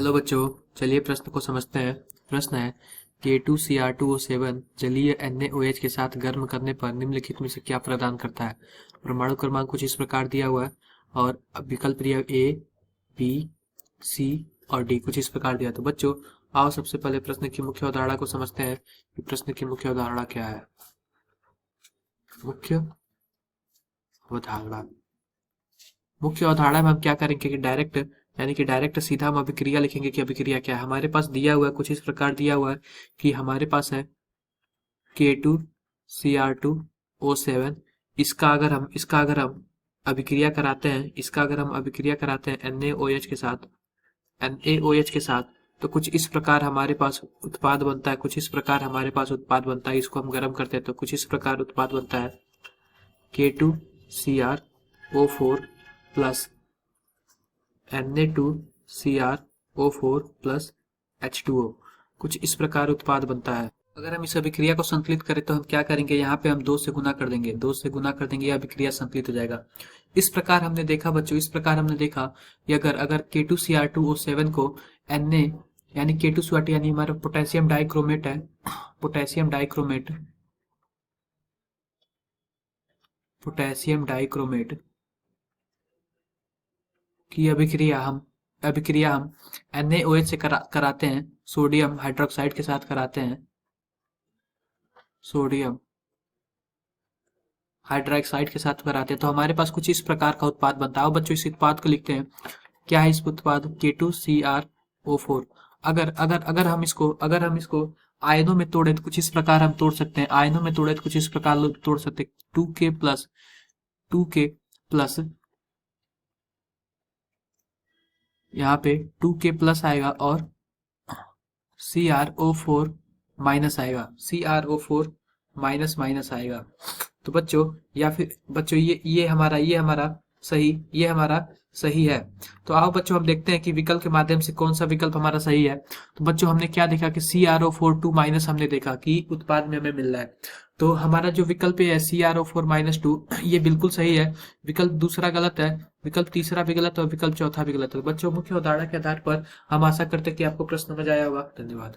Hello बच्चों, चलिए प्रश्न को समझते हैं। प्रश्न है K2Cr2O7 जलीय NaOH के साथ गर्म करने पर निम्नलिखित में से क्या प्रदान करता है। परमाणु क्रमांक कुछ इस प्रकार दिया हुआ है और विकल्प दिया A, B, C और D कुछ इस प्रकार दिया। तो बच्चों आओ सबसे पहले प्रश्न की मुख्य अवधारणा को समझते हैं कि प्रश्न की मुख्य अवधारणा क्या है। मुख्य अवधारणा में हम क्या करेंगे कि डायरेक्ट सीधा हम अभिक्रिया लिखेंगे कि अभिक्रिया क्या है। हमारे पास दिया हुआ है, कुछ इस प्रकार दिया हुआ है कि हमारे पास है K2Cr2O7। इसका अगर हम अभिक्रिया कराते हैं NaOH के साथ तो कुछ इस प्रकार हमारे पास उत्पाद बनता है। इसको हम गर्म करते हैं तो कुछ इस प्रकार उत्पाद बनता है K2Cr O4 plus Na2Cr O4 plus H2O कुछ इस प्रकार उत्पाद बनता है। अगर हम इस अभिक्रिया को संकलित करें तो हम क्या करेंगे, यहाँ पे हम 2 से गुना कर देंगे, यह अभिक्रिया संकलित हो जाएगा। इस प्रकार हमने देखा कि अगर K2Cr2O7 को Na यानी K2Cr2 यानी हमारा पोटेशियम डाइक्रोमेट की अभिक्रिया हम NaOH से कराते हैं, सोडियम हाइड्रोक्साइड के साथ कराते हैं, तो हमारे पास कुछ इस प्रकार का उत्पाद बनता है। बच्चों इस उत्पाद को लिखते हैं। क्या है इस उत्पाद K2Cr O4। अगर हम इसको आयनों में तोड़े तो कुछ इस प्रकार हम तोड़ सकते हैं। 2K प्लस यहाँ पे 2K प्लस आएगा और CrO4 माइनस आएगा, आएगा। तो बच्चों ये हमारा सही है। तो आओ बच्चों हम देखते हैं कि विकल्प के माध्यम से कौन सा विकल्प हमारा सही है। तो बच्चों हमने क्या देखा कि CrO4 2 माइनस हमने देखा कि उत्पाद में हमें मिल रहा है। तो हमारा जो विकल्प है CrO4-2 ये बिल्कुल सही है। विकल्प दूसरा गलत है, विकल्प तीसरा भी गलत और विकल्प चौथा भी गलत है। बच्चों मुख्य उदाहरण के आधार पर हम आशा करते हैं कि आपको प्रश्न समझ आया होगा। धन्यवाद।